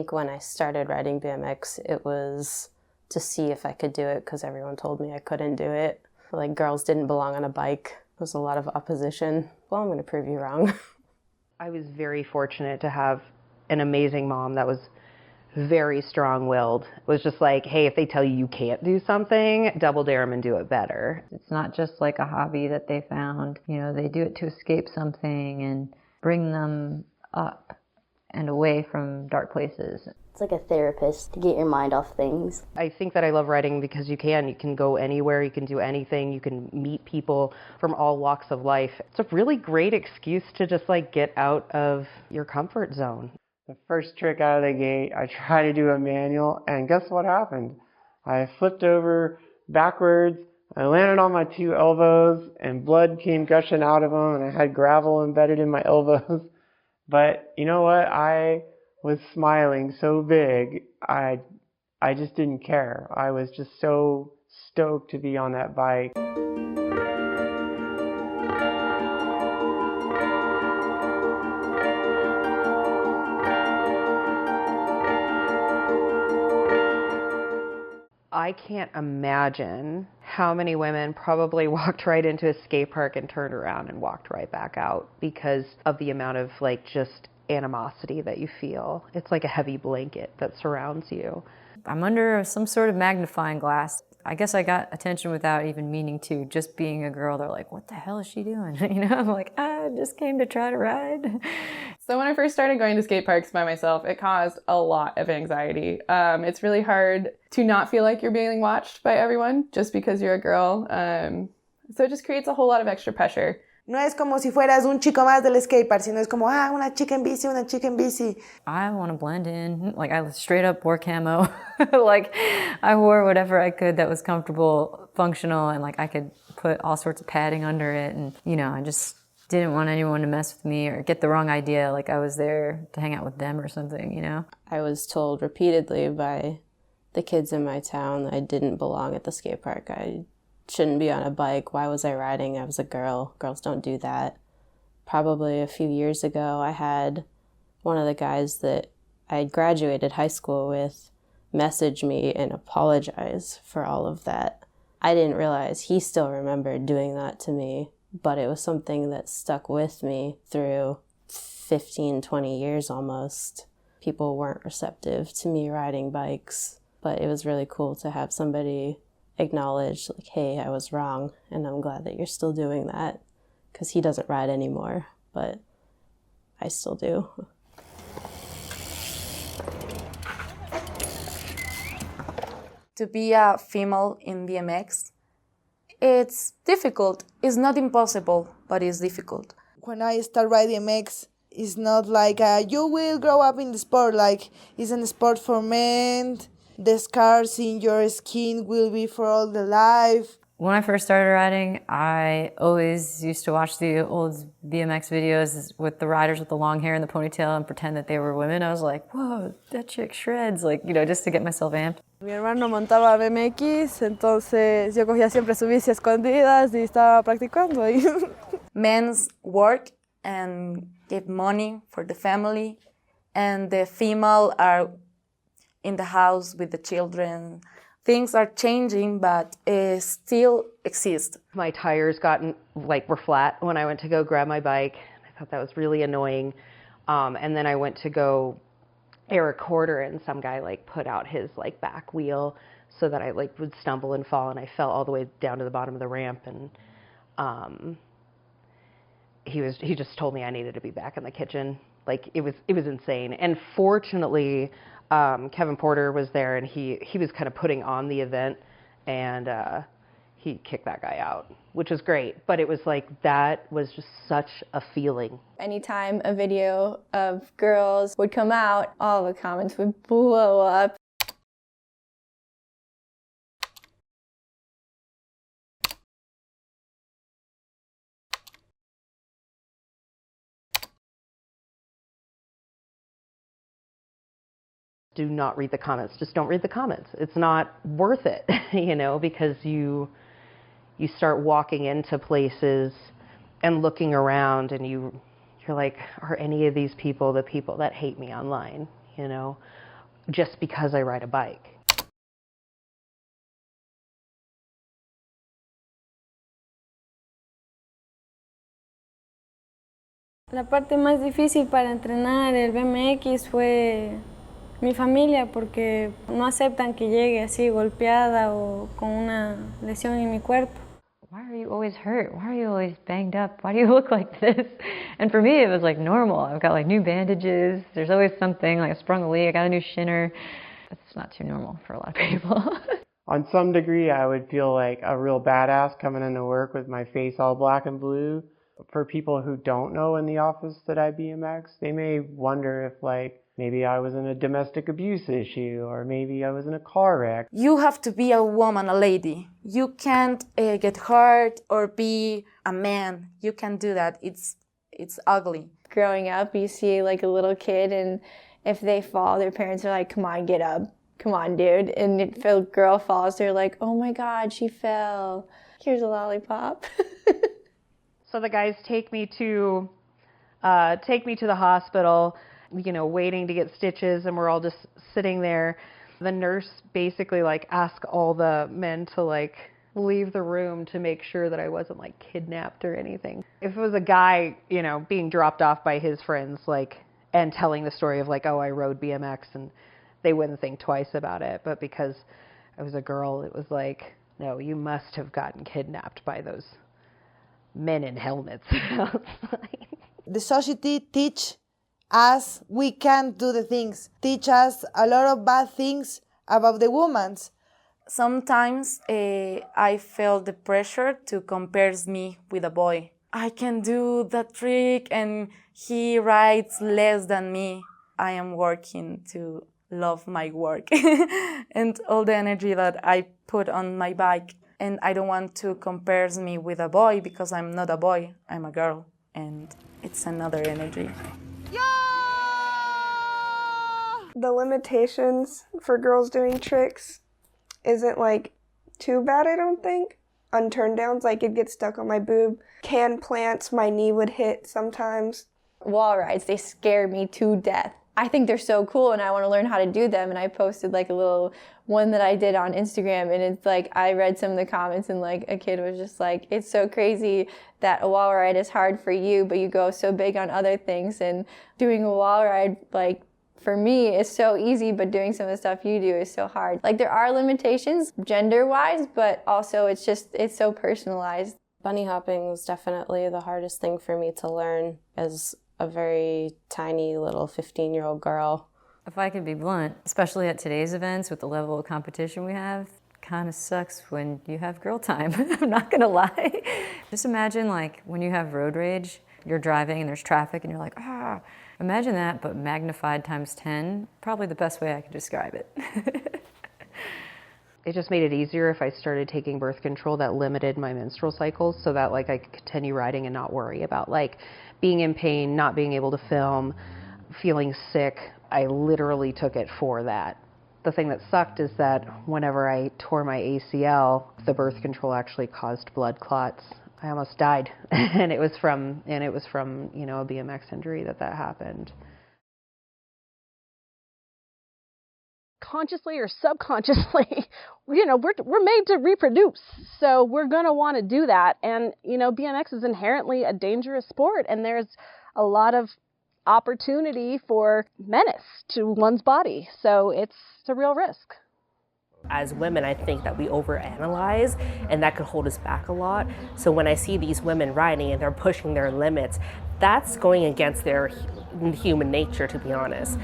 think when I started riding BMX, it was to see if I could do it because everyone told me I couldn't do it. Like, girls didn't belong on a bike. There was a lot of opposition. Well, I'm going to prove you wrong. I was very fortunate to have an amazing mom that was very strong-willed. It was just like, hey, if they tell you you can't do something, double dare them and do it better. It's not just like a hobby that they found. You know, they do it to escape something and bring them up and away from dark places. It's like a therapist to get your mind off things. I think that I love riding because you can go anywhere, you can do anything, you can meet people from all walks of life. It's a really great excuse to just like get out of your comfort zone. The first trick out of the gate, I tried to do a manual, and guess what happened? I flipped over backwards, I landed on my two elbows, and blood came gushing out of them, and I had gravel embedded in my elbows. But you know what? I was smiling so big, I just didn't care. I was just so stoked to be on that bike. I can't imagine how many women probably walked right into a skate park and turned around and walked right back out because of the amount of like just animosity that you feel. It's like a heavy blanket that surrounds you. I'm under some sort of magnifying glass. I guess I got attention without even meaning to. Just being a girl, they're like, what the hell is she doing? You know, I'm like, I just came to try to ride. So when I first started going to skate parks by myself, it caused a lot of anxiety. It's really hard to not feel like you're being watched by everyone just because you're a girl. So it just creates a whole lot of extra pressure. No es como si fueras un chico más del skatepark, sino es como, una chica en bici, una chica en bici. I want to blend in. Like, I straight up wore camo. Like, I wore whatever I could that was comfortable, functional, and like I could put all sorts of padding under it. And, you know, I just didn't want anyone to mess with me or get the wrong idea, like I was there to hang out with them or something, you know? I was told repeatedly by the kids in my town that I didn't belong at the skate park. I shouldn't be on a bike. Why was I riding? I was a girl. Girls don't do that. Probably a few years ago, I had one of the guys that I had graduated high school with message me and apologize for all of that. I didn't realize he still remembered doing that to me, but it was something that stuck with me through 15, 20 years almost. People weren't receptive to me riding bikes, but it was really cool to have somebody acknowledge, like, hey, I was wrong, and I'm glad that you're still doing that, because he doesn't ride anymore, but I still do. To be a female in BMX, it's difficult. It's not impossible, but it's difficult. When I start riding BMX, it's not like you will grow up in the sport, like it's a sport for men. The scars in your skin will be for all the life. When I first started riding, I always used to watch the old BMX videos with the riders with the long hair and the ponytail and pretend that they were women. I was like, whoa, that chick shreds, like, you know, just to get myself amped. Mi hermano montaba BMX, entonces yo cogía siempre su bici escondidas y estaba practicando ahí. Men's work and give money for the family, and the female are in the house with the children. Things are changing, but still exist. My tires were flat when I went to go grab my bike. I thought that was really annoying. And then I went to go air a quarter, and some guy put out his back wheel so that I would stumble and fall, and I fell all the way down to the bottom of the ramp. And he just told me I needed to be back in the kitchen. It was insane. And fortunately, Kevin Porter was there, and he was kind of putting on the event, and he kicked that guy out, which was great. But it was that was just such a feeling. Anytime a video of girls would come out, all the comments would blow up. Do not read the comments. Just don't read the comments. It's not worth it, because you start walking into places and looking around, and you're like, are any of these people the people that hate me online, just because I ride a bike. La parte más difícil para entrenar el BMX fue mi familia, porque no aceptan que llegue así golpeada o con una lesión en mi cuerpo. Why are you always hurt? Why are you always banged up? Why do you look like this? And for me, it was like normal. I've got like new bandages. There's always something, like I sprung a leak, I got a new shinner. It's not too normal for a lot of people. On some degree, I would feel like a real badass coming into work with my face all black and blue. For people who don't know in the office that I BMX, they may wonder if like maybe I was in a domestic abuse issue or maybe I was in a car wreck. You have to be a woman, a lady. You can't get hurt or be a man. You can't do that. It's ugly. Growing up, you see like a little kid, and if they fall, their parents are like, come on, get up. Come on, dude. And if a girl falls, they're like, oh my God, she fell. Here's a lollipop. So the guys take me to the hospital, you know, waiting to get stitches, and we're all just sitting there. The nurse basically like asked all the men to like leave the room to make sure that I wasn't like kidnapped or anything. If it was a guy, you know, being dropped off by his friends, like, and telling the story of like, oh, I rode BMX, and they wouldn't think twice about it. But because I was a girl, it was like, no, you must have gotten kidnapped by those men in helmets. The society teach us we can't do the things, teach us a lot of bad things about the women. Sometimes I feel the pressure to compare me with a boy. I can do that trick and he rides less than me. I am working to love my work and all the energy that I put on my bike. And I don't want to compare me with a boy because I'm not a boy, I'm a girl. And it's another energy. The limitations for girls doing tricks isn't like too bad, I don't think. On turn downs, like it gets stuck on my boob. Can plants, my knee would hit sometimes. Wall rides, they scare me to death. I think they're so cool and I want to learn how to do them, and I posted like a little one that I did on Instagram, and it's like I read some of the comments and like a kid was just like, it's so crazy that a wall ride is hard for you, but you go so big on other things, and doing a wall ride like for me is so easy, but doing some of the stuff you do is so hard. Like there are limitations gender-wise, but also it's so personalized. Bunny hopping was definitely the hardest thing for me to learn as a very tiny little 15-year-old girl. If I could be blunt, especially at today's events with the level of competition we have, kind of sucks when you have girl time. I'm not gonna lie. Just imagine like when you have road rage, you're driving and there's traffic and you're like, ah. Imagine that, but magnified times 10. Probably the best way I could describe it. It just made it easier if I started taking birth control that limited my menstrual cycles so that like I could continue riding and not worry about like being in pain, not being able to film, feeling sick. I literally took it for that. The thing that sucked is that whenever I tore my ACL, the birth control actually caused blood clots. I almost died, and it was from you know, a BMX injury that happened. Consciously or subconsciously, you know, we're made to reproduce, so we're gonna want to do that. And you know, BMX is inherently a dangerous sport, and there's a lot of opportunity for menace to one's body, so it's a real risk. As women, I think that we overanalyze, and that could hold us back a lot. So when I see these women riding and they're pushing their limits, that's going against their human nature, to be honest.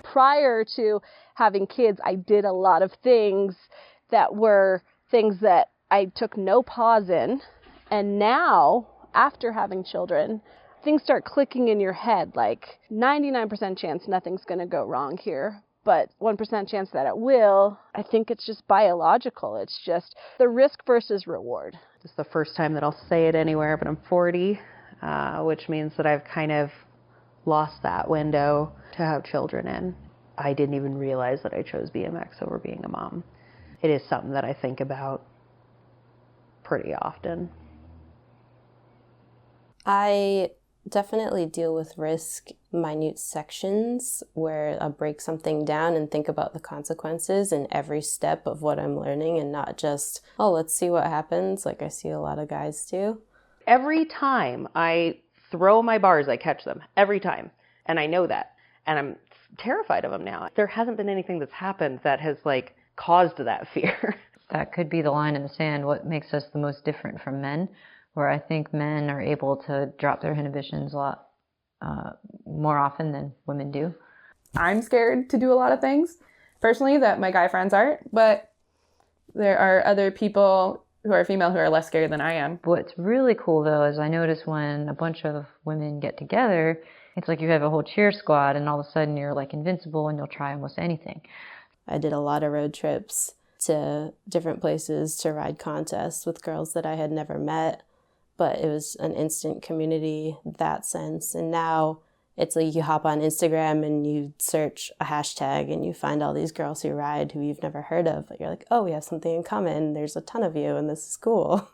Prior to having kids, I did a lot of things that were things that I took no pause in. And now, after having children, things start clicking in your head, like 99% chance nothing's going to go wrong here, but 1% chance that it will. I think it's just biological. It's just the risk versus reward. This is the first time that I'll say it anywhere, but I'm 40, which means that I've kind of lost that window to have children in. I didn't even realize that I chose BMX over being a mom. It is something that I think about pretty often. I definitely deal with risk minute sections where I'll break something down and think about the consequences in every step of what I'm learning, and not just, oh, let's see what happens, like I see a lot of guys do. Every time I throw my bars, I catch them. Every time. And I know that. And I'm terrified of them now. There hasn't been anything that's happened that has like caused that fear. That could be the line in the sand, what makes us the most different from men, where I think men are able to drop their inhibitions a lot more often than women do. I'm scared to do a lot of things, personally, that my guy friends aren't, but there are other people who are female who are less scared than I am. What's really cool, though, is I notice when a bunch of women get together, it's like you have a whole cheer squad, and all of a sudden you're like invincible and you'll try almost anything. I did a lot of road trips to different places to ride contests with girls that I had never met, but it was an instant community that sense. And now it's like you hop on Instagram and you search a hashtag and you find all these girls who ride who you've never heard of, but you're like, oh, we have something in common, there's a ton of you and this is cool.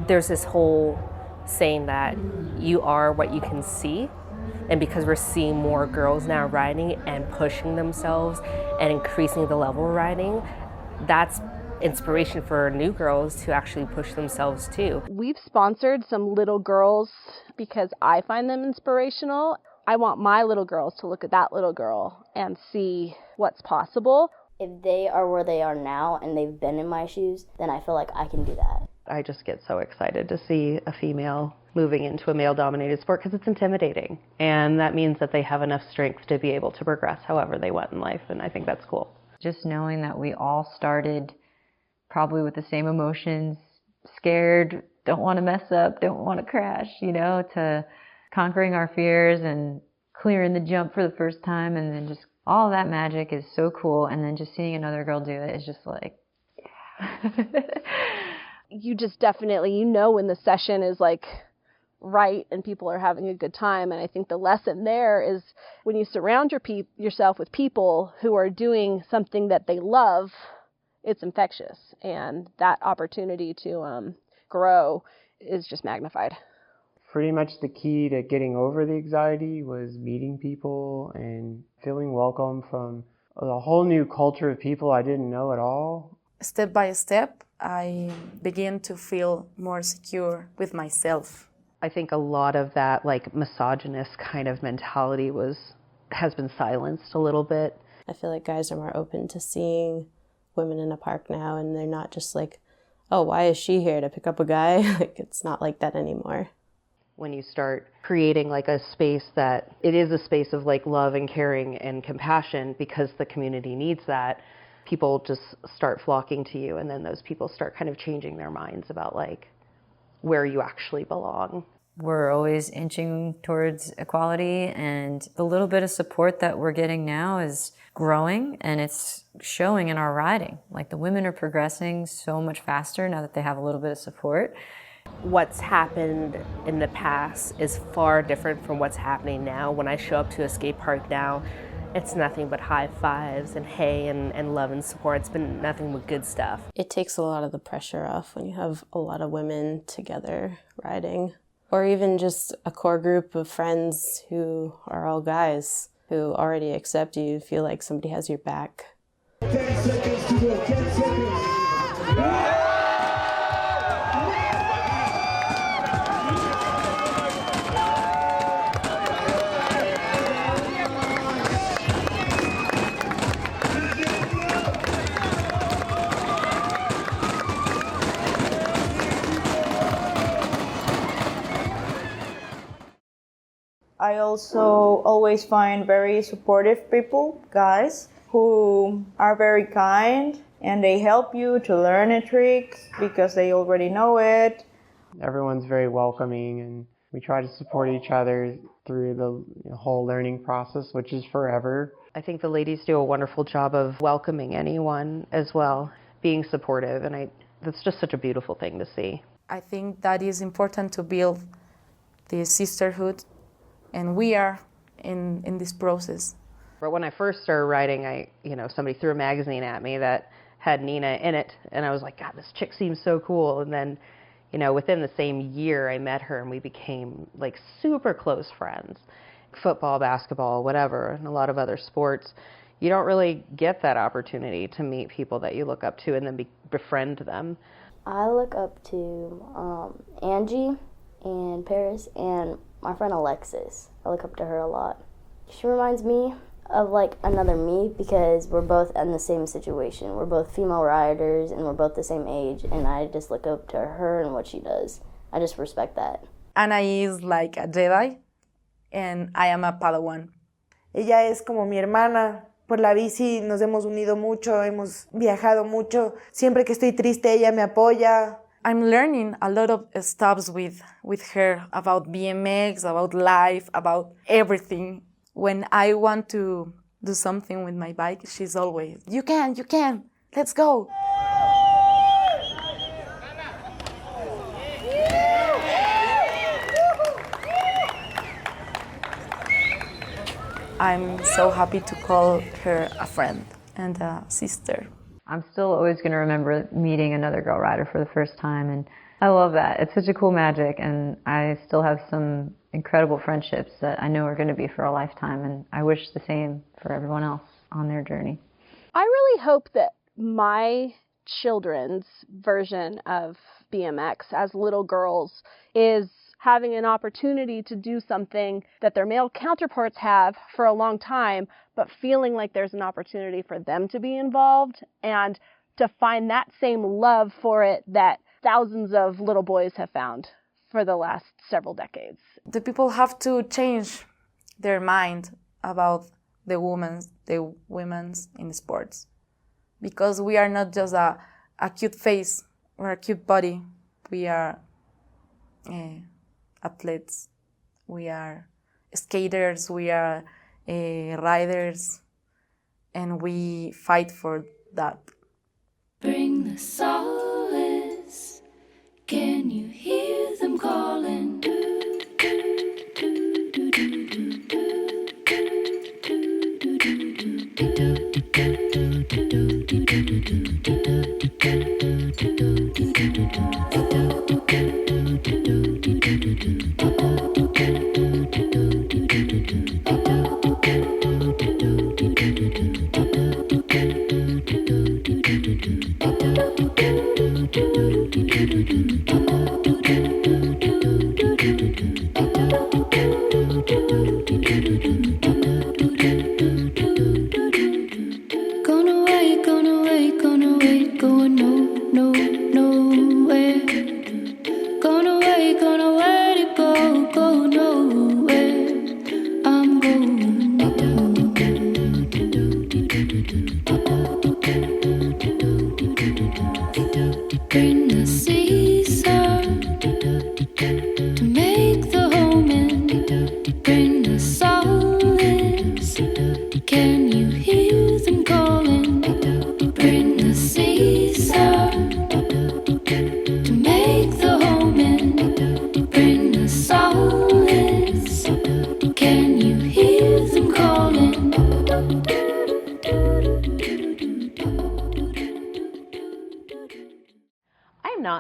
There's this whole saying that you are what you can see, and because we're seeing more girls now riding and pushing themselves and increasing the level of riding, that's inspiration for new girls to actually push themselves too. We've sponsored some little girls because I find them inspirational. I want my little girls to look at that little girl and see what's possible. If they are where they are now and they've been in my shoes, then I feel like I can do that. I just get so excited to see a female moving into a male-dominated sport because it's intimidating. And that means that they have enough strength to be able to progress however they want in life, and I think that's cool. Just knowing that we all started probably with the same emotions, scared, don't want to mess up, don't want to crash, to conquering our fears and clearing the jump for the first time, and then just all that magic is so cool. And then just seeing another girl do it is just like, yeah. You just definitely, when the session is like right and people are having a good time. And I think the lesson there is when you surround yourself with people who are doing something that they love, it's infectious. And that opportunity to grow is just magnified. Pretty much the key to getting over the anxiety was meeting people and feeling welcome from a whole new culture of people I didn't know at all. Step by step, I began to feel more secure with myself. I think a lot of that like misogynist kind of mentality has been silenced a little bit. I feel like guys are more open to seeing women in a park now, and they're not just like, oh, why is she here to pick up a guy? Like, it's not like that anymore. When you start creating like a space that it is a space of like love and caring and compassion because the community needs that, people just start flocking to you, and then those people start kind of changing their minds about like where you actually belong. We're always inching towards equality, and the little bit of support that we're getting now is growing, and it's showing in our riding. Like the women are progressing so much faster now that they have a little bit of support. What's happened in the past is far different from what's happening now. When I show up to a skate park now, it's nothing but high fives and hey and love and support. It's been nothing but good stuff. It takes a lot of the pressure off when you have a lot of women together riding, or even just a core group of friends who are all guys who already accept you, feel like somebody has your back. 10 seconds to go, 10 seconds. I also always find very supportive people, guys, who are very kind and they help you to learn a trick because they already know it. Everyone's very welcoming, and we try to support each other through the whole learning process, which is forever. I think the ladies do a wonderful job of welcoming anyone as well, being supportive, and that's just such a beautiful thing to see. I think that is important to build the sisterhood, and we are in this process. But when I first started riding, somebody threw a magazine at me that had Nina in it, and I was like, God, this chick seems so cool. And then, within the same year, I met her, and we became like super close friends. Football, basketball, whatever, and a lot of other sports. You don't really get that opportunity to meet people that you look up to and then befriend them. I look up to Angie and Paris and my friend Alexis. I look up to her a lot. She reminds me of like another me because we're both in the same situation. We're both female riders and we're both the same age, and I just look up to her and what she does. I just respect that. Anahi is like a Jedi and I am a Padawan. Ella es como mi hermana. Por la bici nos hemos unido mucho, hemos viajado mucho. Siempre que estoy triste, ella me apoya. I'm learning a lot of stuff with her about BMX, about life, about everything. When I want to do something with my bike, she's always, you can, let's go. I'm so happy to call her a friend and a sister. I'm still always going to remember meeting another girl rider for the first time, and I love that. It's such a cool magic, and I still have some incredible friendships that I know are going to be for a lifetime, and I wish the same for everyone else on their journey. I really hope that my children's version of BMX as little girls is having an opportunity to do something that their male counterparts have for a long time, but feeling like there's an opportunity for them to be involved and to find that same love for it that thousands of little boys have found for the last several decades. The people have to change their mind about the women's in sports, because we are not just a cute face or a cute body. We are athletes, we are skaters, we are riders, and we fight for that. Bring the solace, can you hear them calling?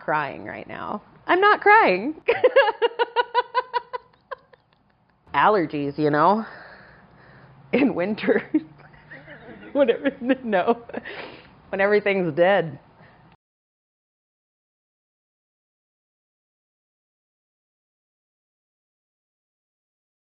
Crying right now. I'm not crying. Allergies, in winter. Whatever. No. When everything's dead.